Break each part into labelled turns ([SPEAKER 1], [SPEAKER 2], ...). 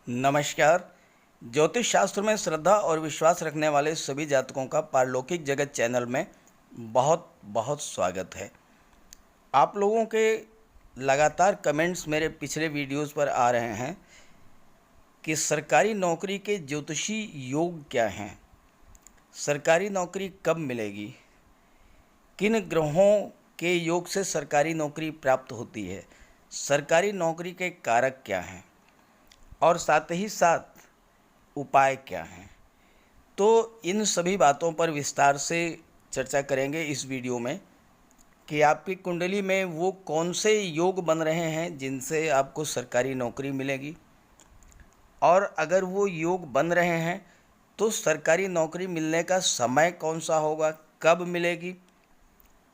[SPEAKER 1] नमस्कार। ज्योतिष शास्त्र में श्रद्धा और विश्वास रखने वाले सभी जातकों का पारलौकिक जगत चैनल में बहुत बहुत स्वागत है। आप लोगों के लगातार कमेंट्स मेरे पिछले वीडियोस पर आ रहे हैं कि सरकारी नौकरी के ज्योतिषी योग क्या हैं, सरकारी नौकरी कब मिलेगी, किन ग्रहों के योग से सरकारी नौकरी प्राप्त होती है, सरकारी नौकरी के कारक क्या हैं और साथ ही साथ उपाय क्या हैं। तो इन सभी बातों पर विस्तार से चर्चा करेंगे इस वीडियो में कि आपकी कुंडली में वो कौन से योग बन रहे हैं जिनसे आपको सरकारी नौकरी मिलेगी, और अगर वो योग बन रहे हैं तो सरकारी नौकरी मिलने का समय कौन सा होगा, कब मिलेगी,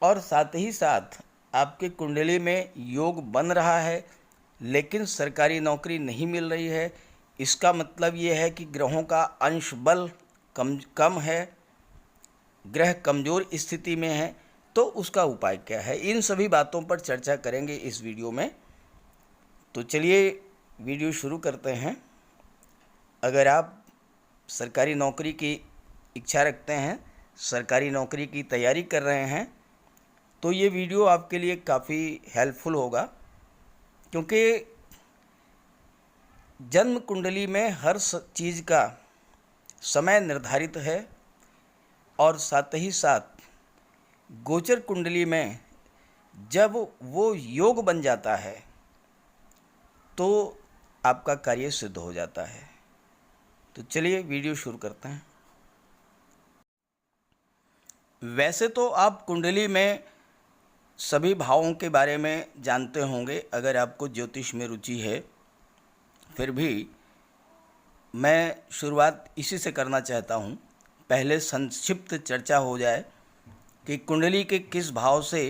[SPEAKER 1] और साथ ही साथ आपकी कुंडली में योग बन रहा है लेकिन सरकारी नौकरी नहीं मिल रही है, इसका मतलब ये है कि ग्रहों का अंश बल कम है, ग्रह कमज़ोर स्थिति में है, तो उसका उपाय क्या है। इन सभी बातों पर चर्चा करेंगे इस वीडियो में। तो चलिए वीडियो शुरू करते हैं। अगर आप सरकारी नौकरी की इच्छा रखते हैं, सरकारी नौकरी की तैयारी कर रहे हैं, तो ये वीडियो आपके लिए काफ़ी हेल्पफुल होगा, क्योंकि जन्म कुंडली में हर चीज़ का समय निर्धारित है और साथ ही साथ गोचर कुंडली में जब वो योग बन जाता है तो आपका कार्य सिद्ध हो जाता है। तो चलिए वीडियो शुरू करते हैं। वैसे तो आप कुंडली में सभी भावों के बारे में जानते होंगे अगर आपको ज्योतिष में रुचि है, फिर भी मैं शुरुआत इसी से करना चाहता हूँ। पहले संक्षिप्त चर्चा हो जाए कि कुंडली के किस भाव से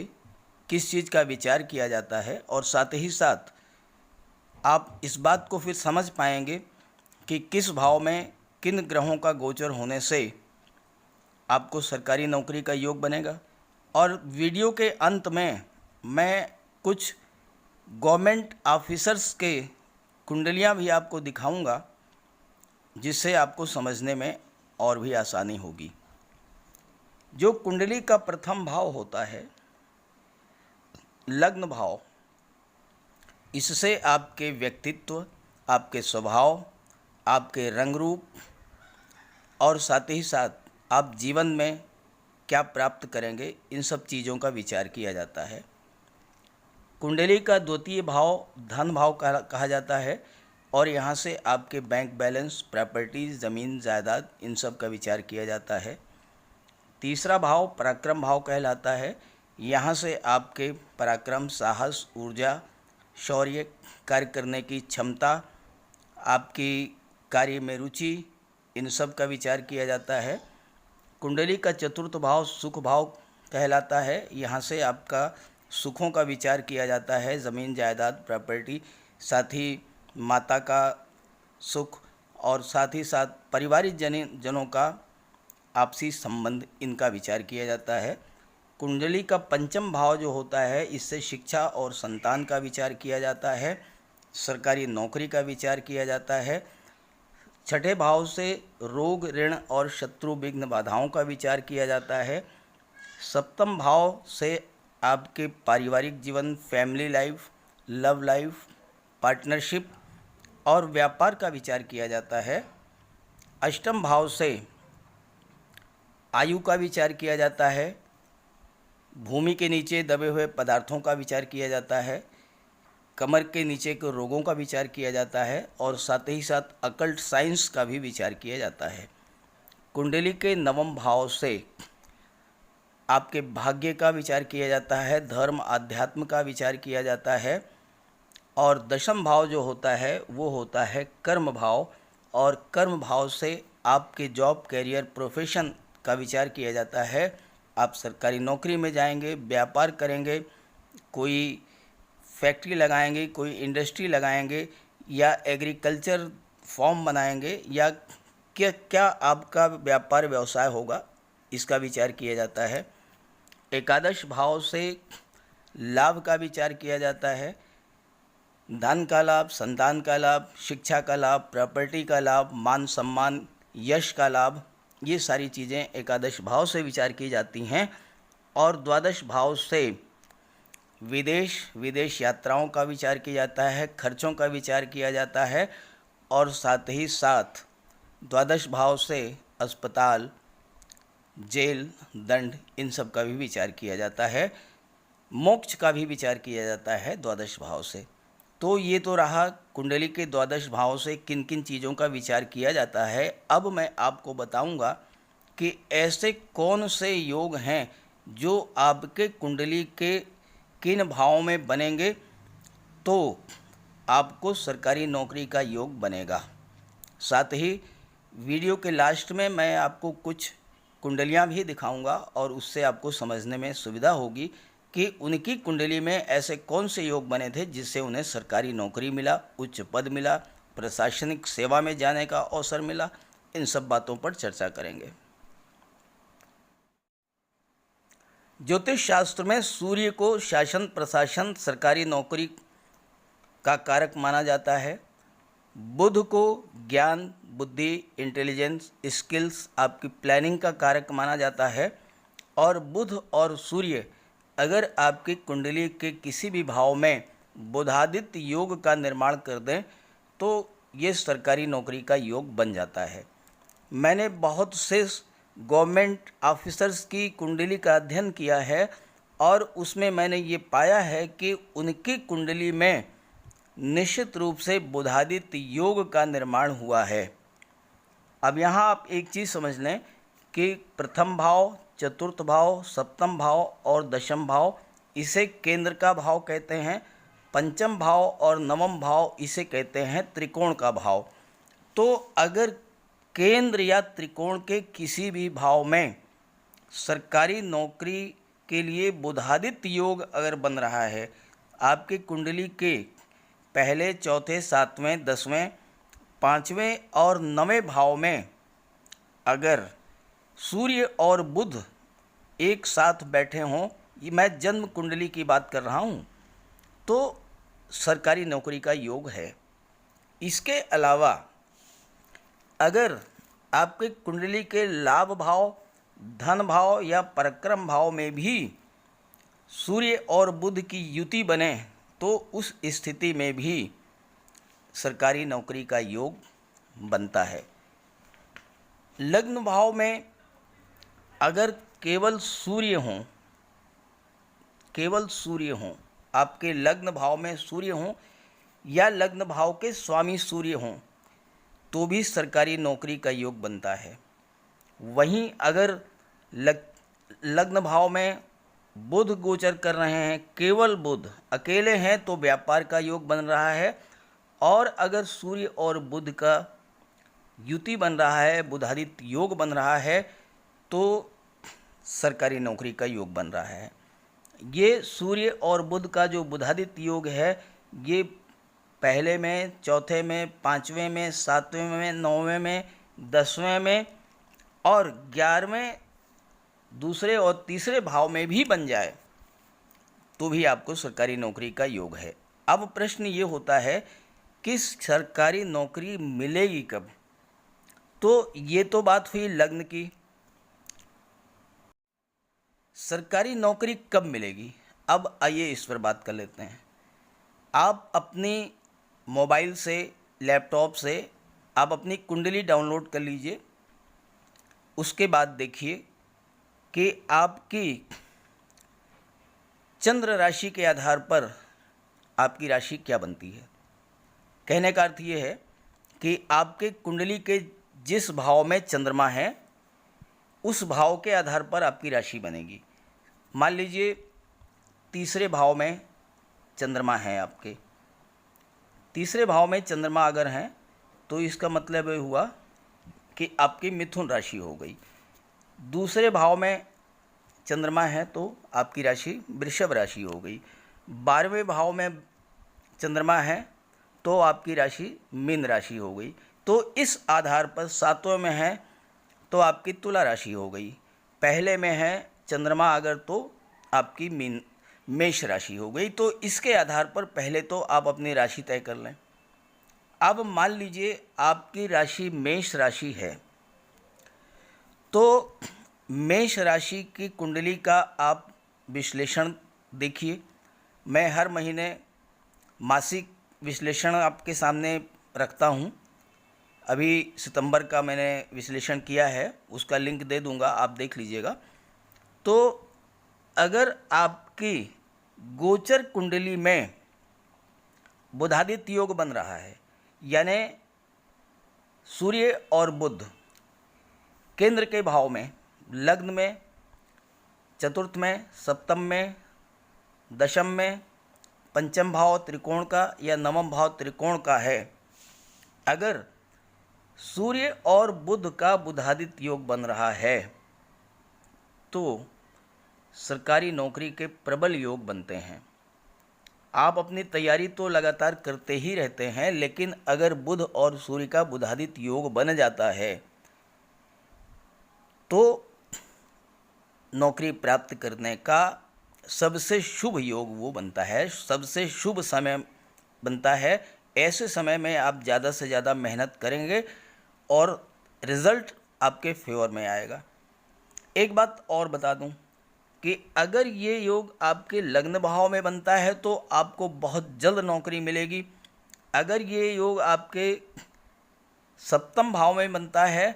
[SPEAKER 1] किस चीज़ का विचार किया जाता है, और साथ ही साथ आप इस बात को फिर समझ पाएंगे कि किस भाव में किन ग्रहों का गोचर होने से आपको सरकारी नौकरी का योग बनेगा। और वीडियो के अंत में मैं कुछ गवर्नमेंट ऑफिसर्स के कुंडलियां भी आपको दिखाऊंगा, जिससे आपको समझने में और भी आसानी होगी। जो कुंडली का प्रथम भाव होता है लग्न भाव, इससे आपके व्यक्तित्व, आपके स्वभाव, आपके रंग रूप और साथ ही साथ आप जीवन में क्या प्राप्त करेंगे, इन सब चीज़ों का विचार किया जाता है। कुंडली का द्वितीय भाव धन भाव कहा जाता है, और यहाँ से आपके बैंक बैलेंस, प्रॉपर्टीज़, ज़मीन जायदाद, इन सब का विचार किया जाता है। तीसरा भाव पराक्रम भाव कहलाता है। यहाँ से आपके पराक्रम, साहस, ऊर्जा, शौर्य, कार्य करने की क्षमता, आपकी कार्य में रुचि, इन सब का विचार किया जाता है। कुंडली का चतुर्थ भाव सुख भाव कहलाता है। यहाँ से आपका सुखों का विचार किया जाता है, ज़मीन जायदाद, प्रॉपर्टी, साथ ही माता का सुख, और साथ ही साथ पारिवारिक जनों का आपसी संबंध, इनका विचार किया जाता है। कुंडली का पंचम भाव जो होता है, इससे शिक्षा और संतान का विचार किया जाता है, सरकारी नौकरी का विचार किया जाता है। छठे भाव से रोग, ऋण और शत्रु, विघ्न, बाधाओं का विचार किया जाता है। सप्तम भाव से आपके पारिवारिक जीवन, family life, love life, partnership और व्यापार का विचार किया जाता है। अष्टम भाव से आयु का विचार किया जाता है। भूमि के नीचे दबे हुए पदार्थों का विचार किया जाता है। कमर के नीचे के रोगों का विचार किया जाता है, और साथ ही साथ अकल्ट साइंस का भी विचार किया जाता है। कुंडली के नवम भाव से आपके भाग्य का विचार किया जाता है, धर्म, आध्यात्म का विचार किया जाता है। और दशम भाव जो होता है वो होता है कर्म भाव, और कर्म भाव से आपके जॉब, करियर, प्रोफेशन का विचार किया जाता है। आप सरकारी नौकरी में जाएंगे, व्यापार करेंगे, कोई फैक्ट्री लगाएंगे, कोई इंडस्ट्री लगाएंगे, या एग्रीकल्चर फॉर्म बनाएंगे, या क्या आपका व्यापार व्यवसाय होगा, इसका विचार किया जाता है। एकादश भाव से लाभ का विचार किया जाता है। धन का लाभ, संतान का लाभ, शिक्षा का लाभ, प्रॉपर्टी का लाभ, मान सम्मान, यश का लाभ, ये सारी चीज़ें एकादश भाव से विचार की जाती हैं। और द्वादश भाव से विदेश यात्राओं का विचार किया जाता है, खर्चों का विचार किया जाता है, और साथ ही साथ द्वादश भाव से अस्पताल, जेल, दंड, इन सब का भी विचार किया जाता है। मोक्ष का भी विचार किया जाता है द्वादश भाव से। तो ये तो रहा कुंडली के द्वादश भाव से किन किन चीज़ों का विचार किया जाता है। अब मैं आपको बताऊंगा कि ऐसे कौन से योग हैं जो आपके कुंडली के किन भावों में बनेंगे तो आपको सरकारी नौकरी का योग बनेगा। साथ ही वीडियो के लास्ट में मैं आपको कुछ कुंडलियां भी दिखाऊंगा और उससे आपको समझने में सुविधा होगी कि उनकी कुंडली में ऐसे कौन से योग बने थे जिससे उन्हें सरकारी नौकरी मिला, उच्च पद मिला, प्रशासनिक सेवा में जाने का अवसर मिला। इन सब बातों पर चर्चा करेंगे। ज्योतिष शास्त्र में सूर्य को शासन, प्रशासन, सरकारी नौकरी का कारक माना जाता है। बुध को ज्ञान, बुद्धि, इंटेलिजेंस, स्किल्स, आपकी प्लानिंग का कारक माना जाता है। और बुध और सूर्य अगर आपकी कुंडली के किसी भी भाव में बुधादित्य योग का निर्माण कर दें तो ये सरकारी नौकरी का योग बन जाता है। मैंने बहुत से गवर्नमेंट ऑफिसर्स की कुंडली का अध्ययन किया है और उसमें मैंने ये पाया है कि उनकी कुंडली में निश्चित रूप से बुधादित्य योग का निर्माण हुआ है। अब यहाँ आप एक चीज़ समझ लें कि प्रथम भाव, चतुर्थ भाव, सप्तम भाव और दशम भाव इसे केंद्र का भाव कहते हैं। पंचम भाव और नवम भाव इसे कहते हैं त्रिकोण का भाव। तो अगर केंद्र या त्रिकोण के किसी भी भाव में सरकारी नौकरी के लिए बुधादित्य योग अगर बन रहा है, आपकी कुंडली के पहले, चौथे, सातवें, 10वें, 5वें और 9वें भाव में अगर सूर्य और बुध एक साथ बैठे हों, ये मैं जन्म कुंडली की बात कर रहा हूँ, तो सरकारी नौकरी का योग है। इसके अलावा अगर आपके कुंडली के लाभ भाव, धन भाव या पराक्रम भाव में भी सूर्य और बुध की युति बने तो उस स्थिति में भी सरकारी नौकरी का योग बनता है। लग्न भाव में अगर केवल सूर्य हों, आपके लग्न भाव में सूर्य हों या लग्न भाव के स्वामी सूर्य हों तो भी सरकारी नौकरी का योग बनता है। वहीं अगर लग्न भाव में बुध गोचर कर रहे हैं, केवल बुध अकेले हैं तो व्यापार का योग बन रहा है। और अगर सूर्य और बुध का युति बन रहा है, बुधादित्य योग बन रहा है, तो सरकारी नौकरी का योग बन रहा है। ये सूर्य और बुध का जो बुधादित्य योग है, ये पहले में, चौथे में, 5वें में, 7वें में, 9वें में, 10वें में और 11वें दूसरे और तीसरे भाव में भी बन जाए तो भी आपको सरकारी नौकरी का योग है। अब प्रश्न ये होता है कि सरकारी नौकरी मिलेगी कब? तो ये तो बात हुई लग्न की। सरकारी नौकरी कब मिलेगी? अब आइए इस पर बात कर लेते हैं। आप अपनी मोबाइल से, लैपटॉप से आप अपनी कुंडली डाउनलोड कर लीजिए। उसके बाद देखिए कि आपकी चंद्र राशि के आधार पर आपकी राशि क्या बनती है। कहने का अर्थ ये है कि आपके कुंडली के जिस भाव में चंद्रमा है उस भाव के आधार पर आपकी राशि बनेगी। मान लीजिए तीसरे भाव में चंद्रमा है, आपके तीसरे भाव में चंद्रमा अगर हैं तो इसका मतलब ये हुआ कि आपकी मिथुन राशि हो गई। दूसरे भाव में चंद्रमा है तो आपकी राशि वृषभ राशि हो गई। 12वें भाव में चंद्रमा है तो आपकी राशि मीन राशि हो गई। तो इस आधार पर 7वें में है तो आपकी तुला राशि हो गई। पहले में है चंद्रमा अगर तो आपकी मीन मेष राशि हो गई। तो इसके आधार पर पहले तो आप अपनी राशि तय कर लें। अब मान लीजिए आपकी राशि मेष राशि है, तो मेष राशि की कुंडली का आप विश्लेषण देखिए। मैं हर महीने मासिक विश्लेषण आपके सामने रखता हूँ। अभी सितंबर का मैंने विश्लेषण किया है, उसका लिंक दे दूँगा, आप देख लीजिएगा। तो अगर आपकी गोचर कुंडली में बुधादित्य योग बन रहा है, यानी सूर्य और बुध केंद्र के भाव में, लग्न में, चतुर्थ में, सप्तम में, दशम में, पंचम भाव त्रिकोण का या नवम भाव त्रिकोण का है, अगर सूर्य और बुध का बुधादित्य योग बन रहा है तो सरकारी नौकरी के प्रबल योग बनते हैं। आप अपनी तैयारी तो लगातार करते ही रहते हैं, लेकिन अगर बुध और सूर्य का बुधादित्य योग बन जाता है तो नौकरी प्राप्त करने का सबसे शुभ योग वो बनता है, सबसे शुभ समय बनता है। ऐसे समय में आप ज़्यादा से ज़्यादा मेहनत करेंगे और रिज़ल्ट आपके फेवर में आएगा। एक बात और बता दूं कि अगर ये योग आपके लग्न भाव में बनता है तो आपको बहुत जल्द नौकरी मिलेगी। अगर ये योग आपके सप्तम भाव में बनता है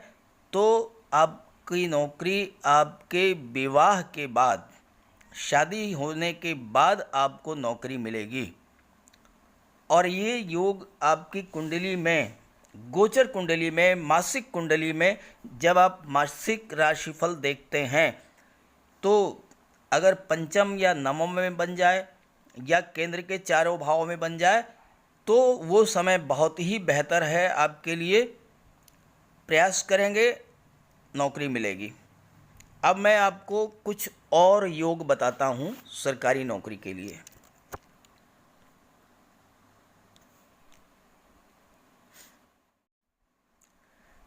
[SPEAKER 1] तो आपकी नौकरी आपके विवाह के बाद, शादी होने के बाद आपको नौकरी मिलेगी। और ये योग आपकी कुंडली में, गोचर कुंडली में, मासिक कुंडली में जब आप मासिक राशिफल देखते हैं तो अगर पंचम या नवम में बन जाए या केंद्र के चारों भाव में बन जाए तो वो समय बहुत ही बेहतर है आपके लिए। प्रयास करेंगे, नौकरी मिलेगी। अब मैं आपको कुछ और योग बताता हूँ सरकारी नौकरी के लिए।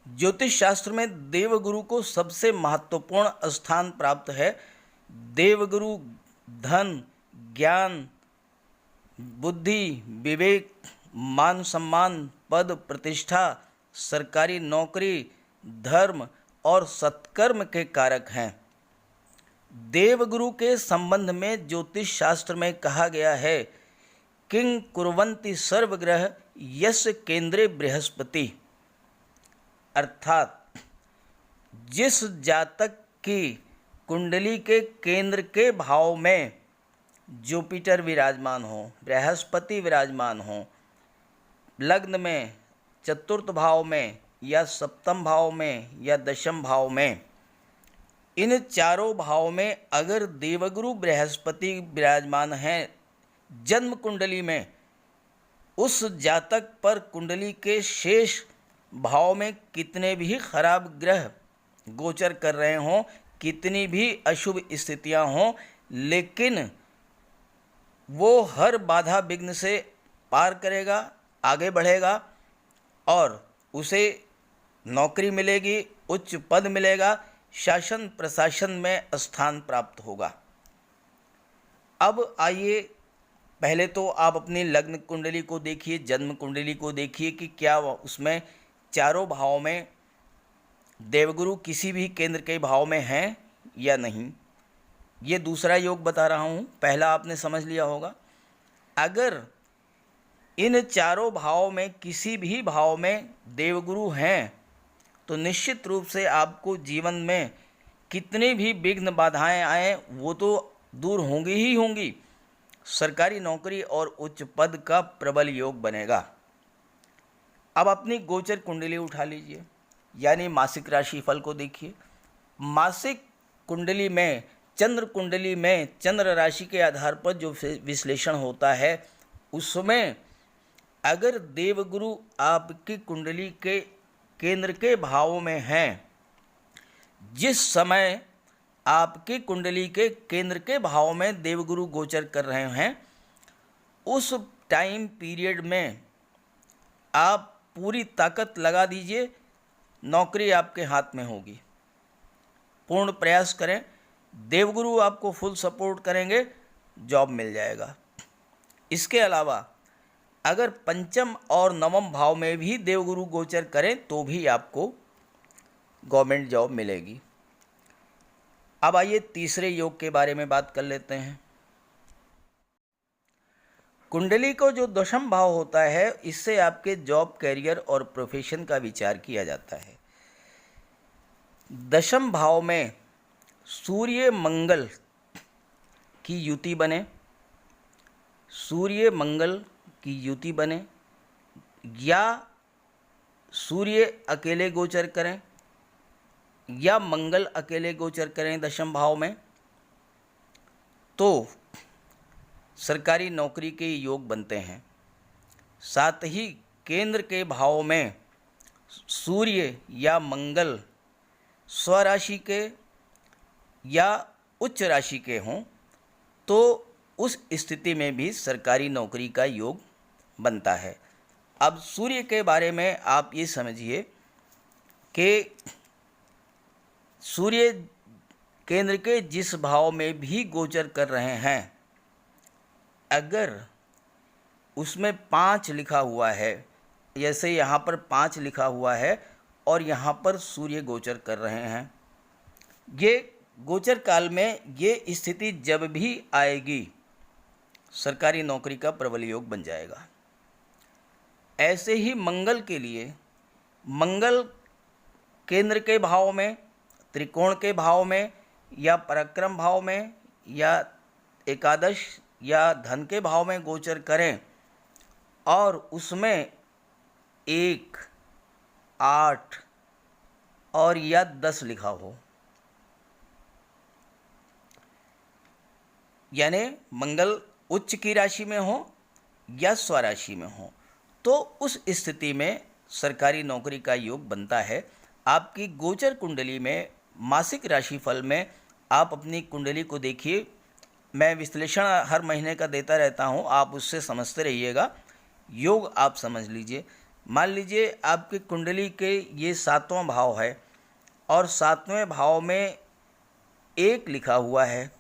[SPEAKER 1] ज्योतिष शास्त्र में देवगुरु को सबसे महत्वपूर्ण स्थान प्राप्त है। देवगुरु धन, ज्ञान, बुद्धि, विवेक, मान सम्मान, पद प्रतिष्ठा, सरकारी नौकरी, धर्म और सत्कर्म के कारक हैं। देवगुरु के संबंध में ज्योतिष शास्त्र में कहा गया है, किंग कुर्वन्ति सर्वग्रह यस्य केंद्रे बृहस्पति, अर्थात जिस जातक की कुंडली के केंद्र के भाव में जुपिटर विराजमान हो, बृहस्पति विराजमान हो, लग्न में, चतुर्थ भाव में या सप्तम भाव में या दशम भाव में, इन चारों भाव में अगर देवगुरु बृहस्पति विराजमान हैं जन्म कुंडली में, उस जातक पर कुंडली के शेष भाव में कितने भी खराब ग्रह गोचर कर रहे हों, कितनी भी अशुभ स्थितियां हों, लेकिन वो हर बाधा विघ्न से पार करेगा, आगे बढ़ेगा और उसे नौकरी मिलेगी, उच्च पद मिलेगा, शासन प्रशासन में स्थान प्राप्त होगा। अब आइए, पहले तो आप अपनी लग्न कुंडली को देखिए, जन्म कुंडली को देखिए कि क्या उसमें चारों भाव में देवगुरु किसी भी केंद्र के भाव में हैं या नहीं। ये दूसरा योग बता रहा हूँ, पहला आपने समझ लिया होगा। अगर इन चारों भाव में किसी भी भाव में देवगुरु हैं तो निश्चित रूप से आपको जीवन में कितनी भी विघ्न बाधाएं आए वो तो दूर होंगी ही होंगी। सरकारी नौकरी और उच्च पद का प्रबल योग बनेगा। अब अपनी गोचर कुंडली उठा लीजिए, यानी मासिक राशिफल को देखिए। मासिक कुंडली में, चंद्र कुंडली में, चंद्र राशि के आधार पर जो विश्लेषण होता है उसमें अगर देवगुरु आपकी कुंडली के केंद्र के भाव में हैं, जिस समय आपकी कुंडली के केंद्र के भाव में देवगुरु गोचर कर रहे हैं, उस टाइम पीरियड में आप पूरी ताकत लगा दीजिए, नौकरी आपके हाथ में होगी। पूर्ण प्रयास करें, देवगुरु आपको फुल सपोर्ट करेंगे, जॉब मिल जाएगा। इसके अलावा अगर पंचम और नवम भाव में भी देवगुरु गोचर करें तो भी आपको गवर्नमेंट जॉब मिलेगी। अब आइए तीसरे योग के बारे में बात कर लेते हैं। कुंडली को जो दशम भाव होता है, इससे आपके जॉब, कैरियर और प्रोफेशन का विचार किया जाता है। दशम भाव में सूर्य मंगल की युति बने, सूर्य मंगल की युति बने या सूर्य अकेले गोचर करें या मंगल अकेले गोचर करें दशम भाव में, तो सरकारी नौकरी के योग बनते हैं। साथ ही केंद्र के भाव में सूर्य या मंगल स्वराशि के या उच्च राशि के हों तो उस स्थिति में भी सरकारी नौकरी का योग बनता है। अब सूर्य के बारे में आप ये समझिए कि सूर्य केंद्र के जिस भाव में भी गोचर कर रहे हैं, अगर उसमें 5 लिखा हुआ है, जैसे यहाँ पर 5 लिखा हुआ है और यहाँ पर सूर्य गोचर कर रहे हैं, ये गोचर काल में ये स्थिति जब भी आएगी सरकारी नौकरी का प्रबल योग बन जाएगा। ऐसे ही मंगल के लिए, मंगल केंद्र के भाव में, त्रिकोण के भाव में या पराक्रम भाव में या एकादश या धन के भाव में गोचर करें और उसमें 1, 8 और या 10 लिखा हो, यानी मंगल उच्च की राशि में हो या स्वराशि में हो, तो उस स्थिति में सरकारी नौकरी का योग बनता है। आपकी गोचर कुंडली में मासिक राशिफल में आप अपनी कुंडली को देखिए, मैं विश्लेषण हर महीने का देता रहता हूं, आप उससे समझते रहिएगा। योग आप समझ लीजिए। मान लीजिए आपकी कुंडली के ये 7वां भाव है और 7वें भाव में 1 लिखा हुआ है,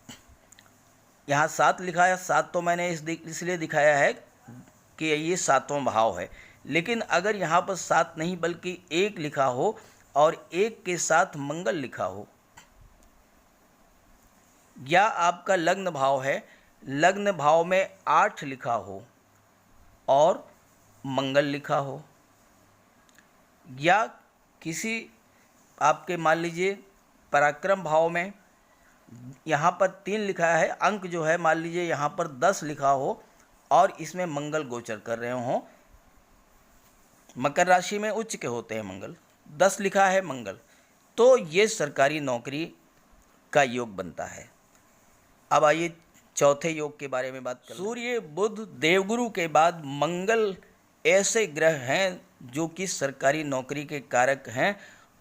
[SPEAKER 1] यहाँ 7 लिखा है। 7 तो मैंने इसलिए दिखाया है कि ये 7वां भाव है, लेकिन अगर यहाँ पर 7 नहीं बल्कि 1 लिखा हो और 1 के साथ मंगल लिखा हो, या आपका लग्न भाव है, लग्न भाव में 8 लिखा हो और मंगल लिखा हो, या किसी आपके मान लीजिए पराक्रम भाव में यहाँ पर 3 लिखा है, अंक जो है मान लीजिए यहाँ पर 10 लिखा हो और इसमें मंगल गोचर कर रहे हों, मकर राशि में उच्च के होते हैं मंगल, 10 लिखा है मंगल, तो ये सरकारी नौकरी का योग बनता है। अब आइए चौथे योग के बारे में बात करें। सूर्य, बुध, देवगुरु के बाद मंगल ऐसे ग्रह हैं जो कि सरकारी नौकरी के कारक हैं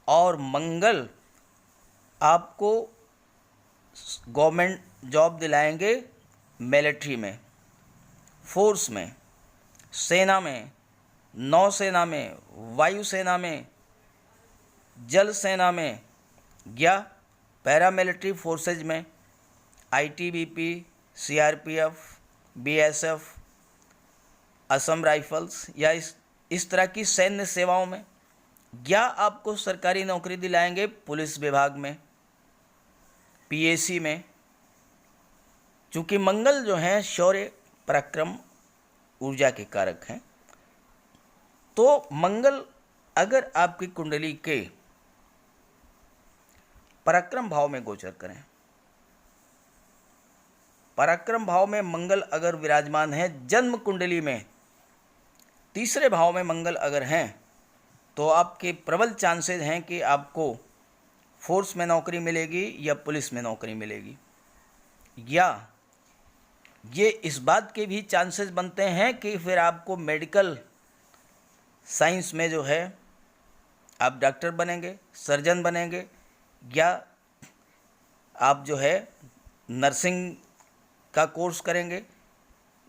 [SPEAKER 1] और मंगल आपको गवर्नमेंट जॉब दिलाएंगे। मिलिट्री में, फोर्स में, सेना में, नौसेना में, वायुसेना में, जल सेना में या पैरामिलिट्री फोर्सेज में, ITBP, CRPF, BSF, Assam rifles या इस तरह की सैन्य सेवाओं में, या आपको सरकारी नौकरी दिलाएंगे पुलिस विभाग में, पीएसी में। चूँकि मंगल जो हैं शौर्य, पराक्रम, ऊर्जा के कारक हैं, तो मंगल अगर आपकी कुंडली के पराक्रम भाव में गोचर करें, पराक्रम भाव में मंगल अगर विराजमान है, जन्म कुंडली में 3रे भाव में मंगल अगर हैं, तो आपके प्रबल चांसेस हैं कि आपको फोर्स में नौकरी मिलेगी या पुलिस में नौकरी मिलेगी, या ये इस बात के भी चांसेस बनते हैं कि फिर आपको मेडिकल साइंस में जो है आप डॉक्टर बनेंगे, सर्जन बनेंगे, या आप जो है नर्सिंग का कोर्स करेंगे,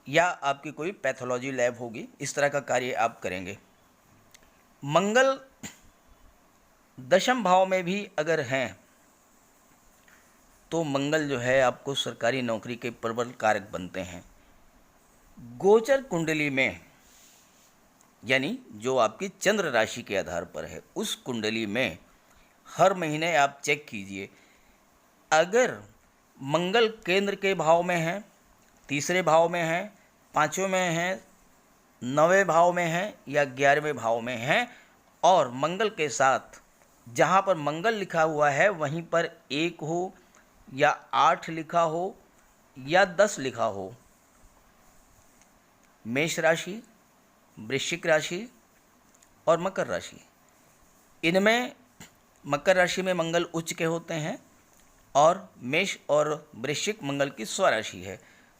[SPEAKER 1] या आपकी कोई पैथोलॉजी लैब होगी, इस तरह का कार्य आप करेंगे। मंगल दशम भाव में भी अगर हैं तो मंगल जो है आपको सरकारी नौकरी के प्रबल कारक बनते हैं। गोचर कुंडली में, यानी जो आपकी चंद्र राशि के आधार पर है, उस कुंडली में हर महीने आप चेक कीजिए, अगर मंगल केंद्र के भाव में है, तीसरे भाव में है, पाँचवें में है, 9वें भाव में है या 11वें भाव में है, और मंगल के साथ जहाँ पर मंगल लिखा हुआ है वहीं पर 1 हो या 8 लिखा हो या 10 लिखा हो, मेष राशि, वृश्चिक राशि और मकर राशि, इनमें मकर राशि में मंगल उच्च के होते हैं और मेष और वृश्चिक मंगल की स्वराशि है।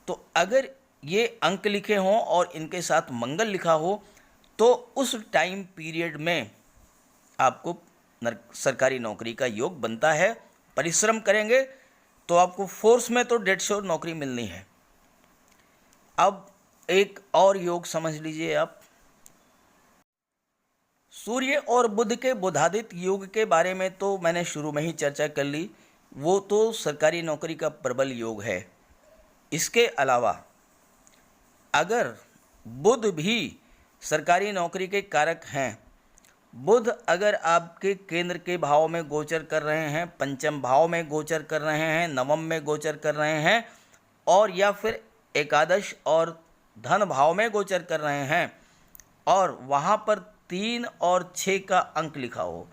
[SPEAKER 1] तो अगर ये अंक लिखे हों और इनके साथ मंगल लिखा हो तो उस टाइम पीरियड में आपको सरकारी नौकरी का योग बनता है। परिश्रम करेंगे तो आपको फोर्स में तो 150 नौकरी मिलनी है। अब एक और योग समझ लीजिए आप, सूर्य और बुध के बुधादित्य योग के बारे में तो मैंने शुरू में ही चर्चा कर ली, वो तो सरकारी नौकरी का प्रबल योग है। इसके अलावा अगर बुध भी सरकारी नौकरी के कारक हैं, बुध अगर आपके केंद्र के भाव में गोचर कर रहे हैं, पंचम भाव में गोचर कर रहे हैं, नवम में गोचर कर रहे हैं, और या फिर एकादश और धन भाव में गोचर कर रहे हैं, और वहाँ पर 3 और 6 का अंक लिखा हो,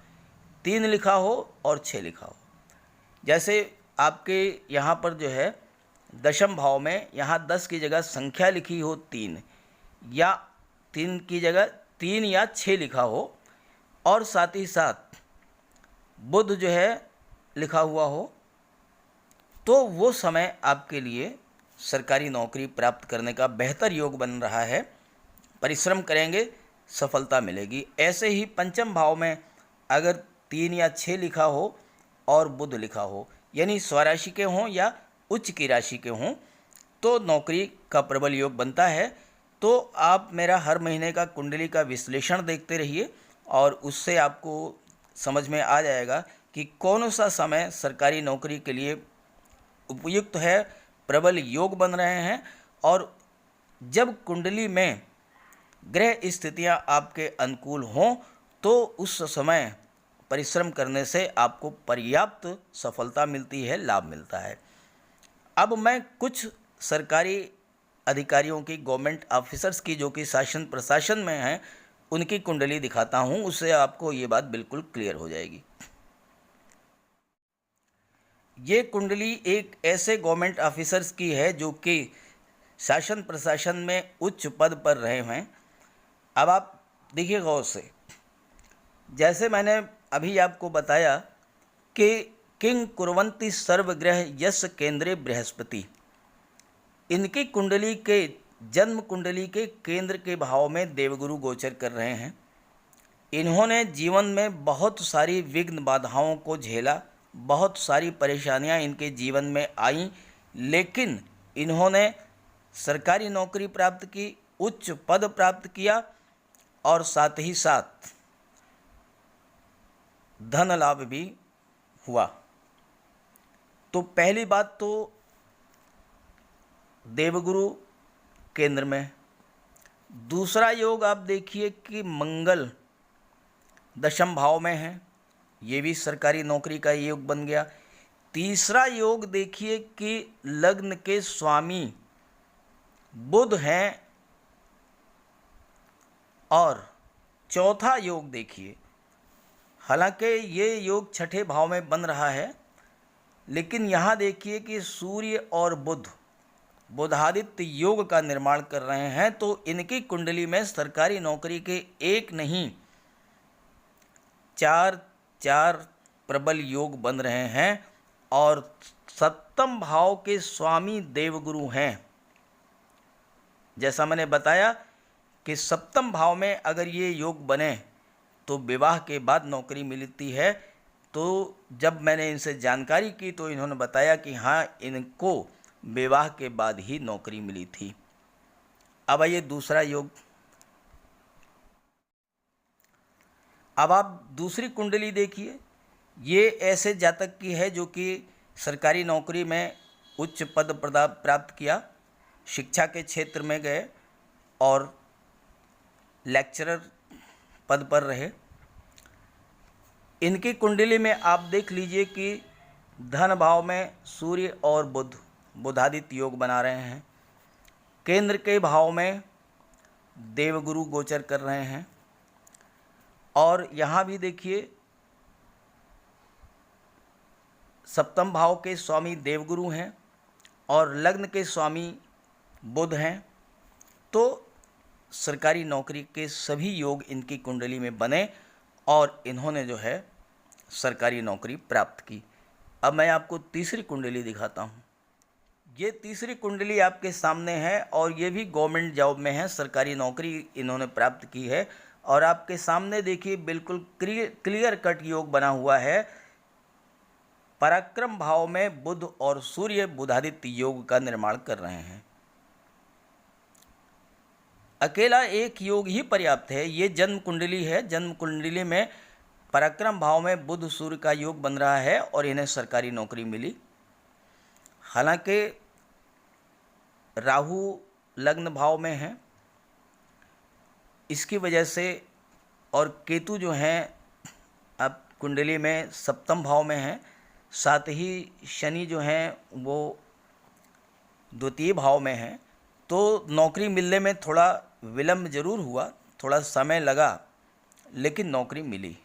[SPEAKER 1] 3 लिखा हो और 6 लिखा हो, जैसे आपके यहाँ पर जो है दशम भाव में यहाँ 10 की जगह संख्या लिखी हो 3, या 3 की जगह 3 या 6 लिखा हो, और साथ ही साथ बुध जो है लिखा हुआ हो, तो वो समय आपके लिए सरकारी नौकरी प्राप्त करने का बेहतर योग बन रहा है। परिश्रम करेंगे, सफलता मिलेगी। ऐसे ही पंचम भाव में अगर 3 या 6 लिखा हो और बुध लिखा हो, यानी स्वराशि के हों या उच्च की राशि के हों, तो नौकरी का प्रबल योग बनता है। तो आप मेरा हर महीने का कुंडली का विश्लेषण देखते रहिए और उससे आपको समझ में आ जाएगा कि कौन सा समय सरकारी नौकरी के लिए उपयुक्त है, प्रबल योग बन रहे हैं। और जब कुंडली में ग्रह स्थितियां आपके अनुकूल हों तो उस समय परिश्रम करने से आपको पर्याप्त सफलता मिलती है, लाभ मिलता है। अब मैं कुछ सरकारी अधिकारियों की, गवर्नमेंट ऑफिसर्स की, जो कि शासन प्रशासन में हैं, उनकी कुंडली दिखाता हूं, उससे आपको ये बात बिल्कुल क्लियर हो जाएगी। ये कुंडली एक ऐसे गवर्नमेंट ऑफिसर्स की है जो कि शासन प्रशासन में उच्च पद पर रहे हैं। अब आप देखिए गौर से, जैसे मैंने अभी आपको बताया कि किंग कुर्वन्ति सर्वग्रह यश केंद्रे बृहस्पति, इनकी कुंडली के जन्म कुंडली के केंद्र के भाव में देवगुरु गोचर कर रहे हैं। इन्होंने जीवन में बहुत सारी विघ्न बाधाओं को झेला, बहुत सारी परेशानियां इनके जीवन में आईं, लेकिन इन्होंने सरकारी नौकरी प्राप्त की, उच्च पद प्राप्त किया और साथ ही साथ धन लाभ भी हुआ। तो पहली बात तो देवगुरु केंद्र में। दूसरा योग आप देखिए कि मंगल दशम भाव में है, ये भी सरकारी नौकरी का योग बन गया। तीसरा योग देखिए कि लग्न के स्वामी बुध हैं, और चौथा योग देखिए, हालांकि ये योग छठे भाव में बन रहा है, लेकिन यहाँ देखिए कि सूर्य और बुध बुधादित्य योग का निर्माण कर रहे हैं। तो इनकी कुंडली में सरकारी नौकरी के एक नहीं 4 प्रबल योग बन रहे हैं, और सप्तम भाव के स्वामी देवगुरु हैं। जैसा मैंने बताया कि सप्तम भाव में अगर ये योग बने तो विवाह के बाद नौकरी मिलती है। तो जब मैंने इनसे जानकारी की तो इन्होंने बताया कि हाँ, इनको विवाह के बाद ही नौकरी मिली थी। अब आइए दूसरा योग। अब आप दूसरी कुंडली देखिए, ये ऐसे जातक की है जो कि सरकारी नौकरी में उच्च पद प्राप्त किया, शिक्षा के क्षेत्र में गए और लेक्चरर पद पर रहे। इनकी कुंडली में आप देख लीजिए कि धन भाव में सूर्य और बुधादित्य योग बना रहे हैं। केंद्र के भाव में देवगुरु गोचर कर रहे हैं और यहाँ भी देखिए सप्तम भाव के स्वामी देवगुरु हैं और लग्न के स्वामी बुध हैं। तो सरकारी नौकरी के सभी योग इनकी कुंडली में बने और इन्होंने जो है सरकारी नौकरी प्राप्त की। अब मैं आपको तीसरी कुंडली दिखाता हूँ। ये तीसरी कुंडली आपके सामने है और ये भी गवर्नमेंट जॉब में है, सरकारी नौकरी इन्होंने प्राप्त की है। और आपके सामने देखिए बिल्कुल क्लियर कट योग बना हुआ है। पराक्रम भाव में बुध और सूर्य बुधादित्य योग का निर्माण कर रहे हैं। अकेला एक योग ही पर्याप्त है। ये जन्म कुंडली है। जन्म कुंडली में पराक्रम भाव में बुध सूर्य का योग बन रहा है और इन्हें सरकारी नौकरी मिली। हालांकि राहु लग्न भाव में है, इसकी वजह से, और केतु जो हैं अब कुंडली में सप्तम भाव में है, साथ ही शनि जो हैं वो द्वितीय भाव में है। तो नौकरी मिलने में थोड़ा विलंब जरूर हुआ, थोड़ा समय लगा, लेकिन नौकरी मिली।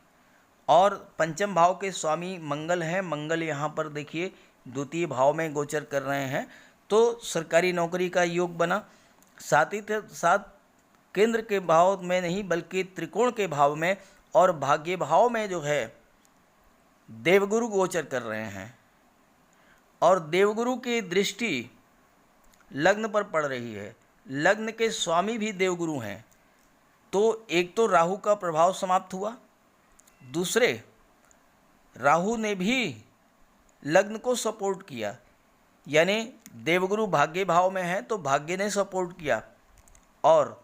[SPEAKER 1] और पंचम भाव के स्वामी मंगल हैं। मंगल यहाँ पर देखिए द्वितीय भाव में गोचर कर रहे हैं, तो सरकारी नौकरी का योग बना। साथ ही साथ केंद्र के भाव में नहीं बल्कि त्रिकोण के भाव में और भाग्य भाव में जो है देवगुरु गोचर कर रहे हैं और देवगुरु की दृष्टि लग्न पर पड़ रही है। लग्न के स्वामी भी देवगुरु हैं। तो एक तो राहु का प्रभाव समाप्त हुआ, दूसरे राहु ने भी लग्न को सपोर्ट किया, यानी देवगुरु भाग्य भाव में है तो भाग्य ने सपोर्ट किया और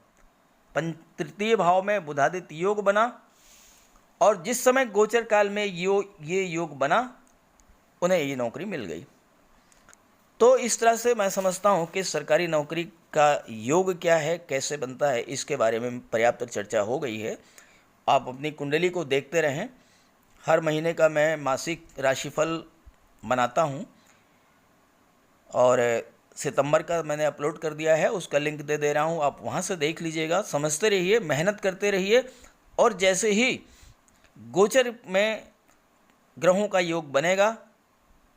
[SPEAKER 1] तृतीय भाव में बुधादित्य योग बना। और जिस समय गोचर काल में ये योग बना उन्हें ये नौकरी मिल गई। तो इस तरह से मैं समझता हूँ कि सरकारी नौकरी का योग क्या है, कैसे बनता है, इसके बारे में पर्याप्त चर्चा हो गई है। आप अपनी कुंडली को देखते रहें। हर महीने का मैं मासिक राशिफल बनाता हूँ और सितंबर का मैंने अपलोड कर दिया है, उसका लिंक दे रहा हूँ, आप वहाँ से देख लीजिएगा। समझते रहिए, मेहनत करते रहिए और जैसे ही गोचर में ग्रहों का योग बनेगा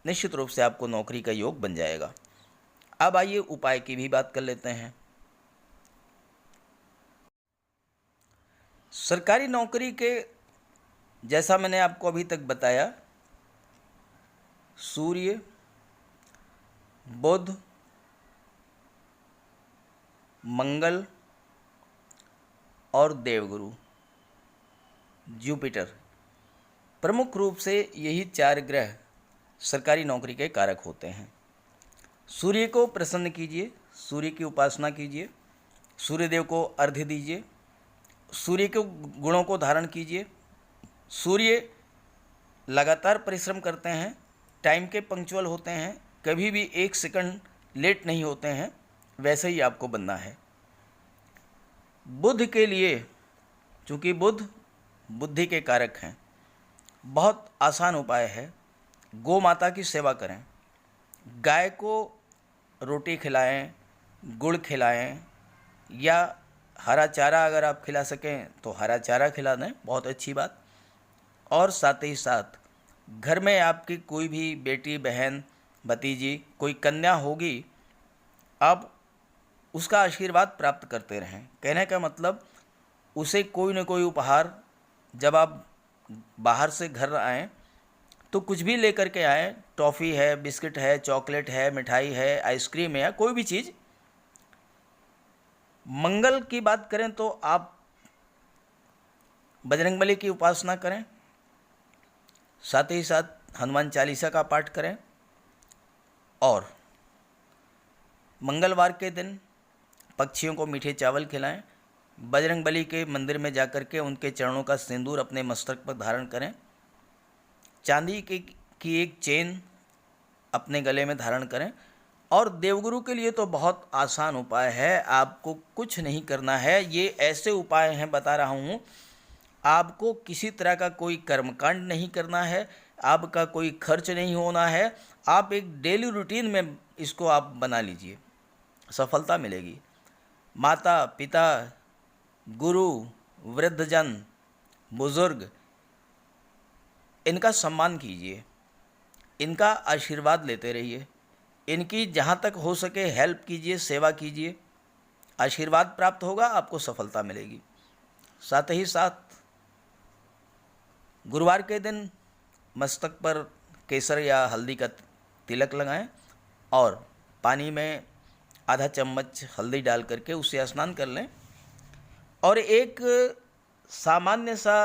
[SPEAKER 1] निश्चित रूप से आपको नौकरी का योग बन जाएगा। अब आइए उपाय की भी बात कर लेते हैं। सरकारी नौकरी के जैसा मैंने आपको अभी तक बताया, सूर्य, बुध, मंगल और देवगुरु जुपिटर, प्रमुख रूप से यही 4 ग्रह सरकारी नौकरी के कारक होते हैं। सूर्य को प्रसन्न कीजिए, सूर्य की उपासना कीजिए, सूर्यदेव को अर्घ्य दीजिए, सूर्य के गुणों को धारण कीजिए। सूर्य लगातार परिश्रम करते हैं, टाइम के पंक्चुअल होते हैं, कभी भी 1 सेकंड लेट नहीं होते हैं, वैसे ही आपको बनना है। बुध के लिए, चूँकि बुध बुद्धि के कारक हैं, बहुत आसान उपाय है। गौ माता की सेवा करें, गाय को रोटी खिलाएं, गुड़ खिलाएं या हरा चारा अगर आप खिला सकें तो हरा चारा खिला दें, बहुत अच्छी बात। और साथ ही साथ घर में आपकी कोई भी बेटी, बहन, भतीजी, कोई कन्या होगी, आप उसका आशीर्वाद प्राप्त करते रहें। कहने का मतलब उसे कोई न कोई उपहार, जब आप बाहर से घर आएँ तो कुछ भी लेकर के आएँ, टॉफ़ी है, बिस्किट है, चॉकलेट है, मिठाई है, आइसक्रीम है, कोई भी चीज़। मंगल की बात करें तो आप बजरंगबली की उपासना करें, साथ ही साथ हनुमान चालीसा का पाठ करें और मंगलवार के दिन पक्षियों को मीठे चावल खिलाएं। बजरंगबली के मंदिर में जाकर के उनके चरणों का सिंदूर अपने मस्तक पर धारण करें। चांदी की एक चेन अपने गले में धारण करें। और देवगुरु के लिए तो बहुत आसान उपाय है, आपको कुछ नहीं करना है। ये ऐसे उपाय हैं बता रहा हूँ, आपको किसी तरह का कोई कर्मकांड नहीं करना है, आपका कोई खर्च नहीं होना है। आप एक डेली रूटीन में इसको आप बना लीजिए, सफलता मिलेगी। माता पिता, गुरु, वृद्धजन, बुजुर्ग, इनका सम्मान कीजिए, इनका आशीर्वाद लेते रहिए, इनकी जहाँ तक हो सके हेल्प कीजिए, सेवा कीजिए। आशीर्वाद प्राप्त होगा, आपको सफलता मिलेगी। साथ ही साथ गुरुवार के दिन मस्तक पर केसर या हल्दी का तिलक लगाएं और पानी में आधा चम्मच हल्दी डाल करके उससे स्नान कर लें। और एक सामान्य सा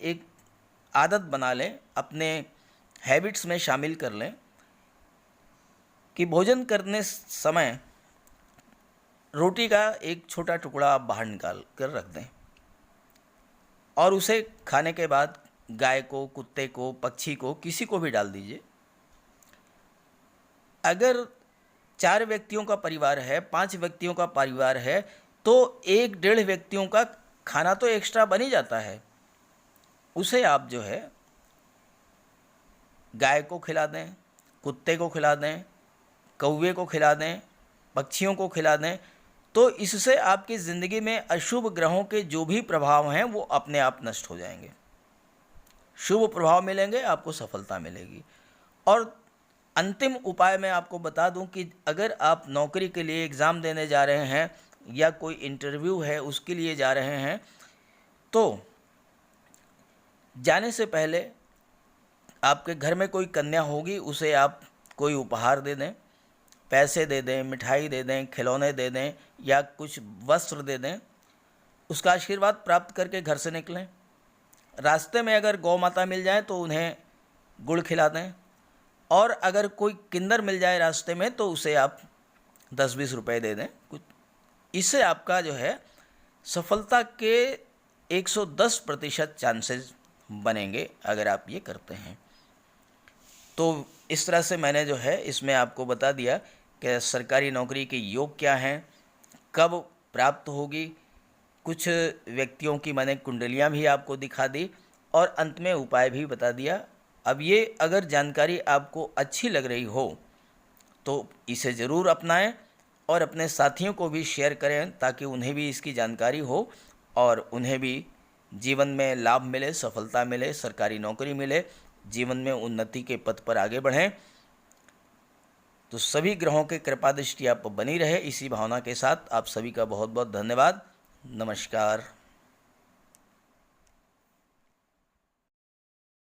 [SPEAKER 1] एक आदत बना लें, अपने हैबिट्स में शामिल कर लें कि भोजन करने समय रोटी का एक छोटा टुकड़ा आप बाहर निकाल कर रख दें और उसे खाने के बाद गाय को, कुत्ते को, पक्षी को, किसी को भी डाल दीजिए। अगर 4 व्यक्तियों का परिवार है, 5 व्यक्तियों का परिवार है, तो 1-1.5 व्यक्तियों का खाना तो एक्स्ट्रा बन ही जाता है। उसे आप जो है गाय को खिला दें, कुत्ते को खिला दें, कौवे को खिला दें, पक्षियों को खिला दें। तो इससे आपकी ज़िंदगी में अशुभ ग्रहों के जो भी प्रभाव हैं वो अपने आप नष्ट हो जाएंगे, शुभ प्रभाव मिलेंगे, आपको सफलता मिलेगी। और अंतिम उपाय मैं आपको बता दूं कि अगर आप नौकरी के लिए एग्ज़ाम देने जा रहे हैं या कोई इंटरव्यू है उसके लिए जा रहे हैं, तो जाने से पहले आपके घर में कोई कन्या होगी, उसे आप कोई उपहार दे दें, पैसे दे दें, मिठाई दे दें, खिलौने दे दें या कुछ वस्त्र दे दें। उसका आशीर्वाद प्राप्त करके घर से निकलें। रास्ते में अगर गौ माता मिल जाए तो उन्हें गुड़ खिला दें, और अगर कोई किन्नर मिल जाए रास्ते में तो उसे आप 10-20 रुपए दे दें कुछ। इससे आपका जो है सफलता के 110% चांसेस बनेंगे अगर आप ये करते हैं। तो इस तरह से मैंने जो है इसमें आपको बता दिया कि सरकारी नौकरी के योग क्या हैं, कब प्राप्त होगी, कुछ व्यक्तियों की मैंने कुंडलियाँ भी आपको दिखा दी और अंत में उपाय भी बता दिया। अब ये अगर जानकारी आपको अच्छी लग रही हो तो इसे ज़रूर अपनाएं और अपने साथियों को भी शेयर करें ताकि उन्हें भी इसकी जानकारी हो और उन्हें भी जीवन में लाभ मिले, सफलता मिले, सरकारी नौकरी मिले, जीवन में उन्नति के पथ पर आगे बढ़ें। तो सभी ग्रहों के कृपा दृष्टि आप बनी रहे, इसी भावना के साथ आप सभी का बहुत बहुत धन्यवाद। नमस्कार।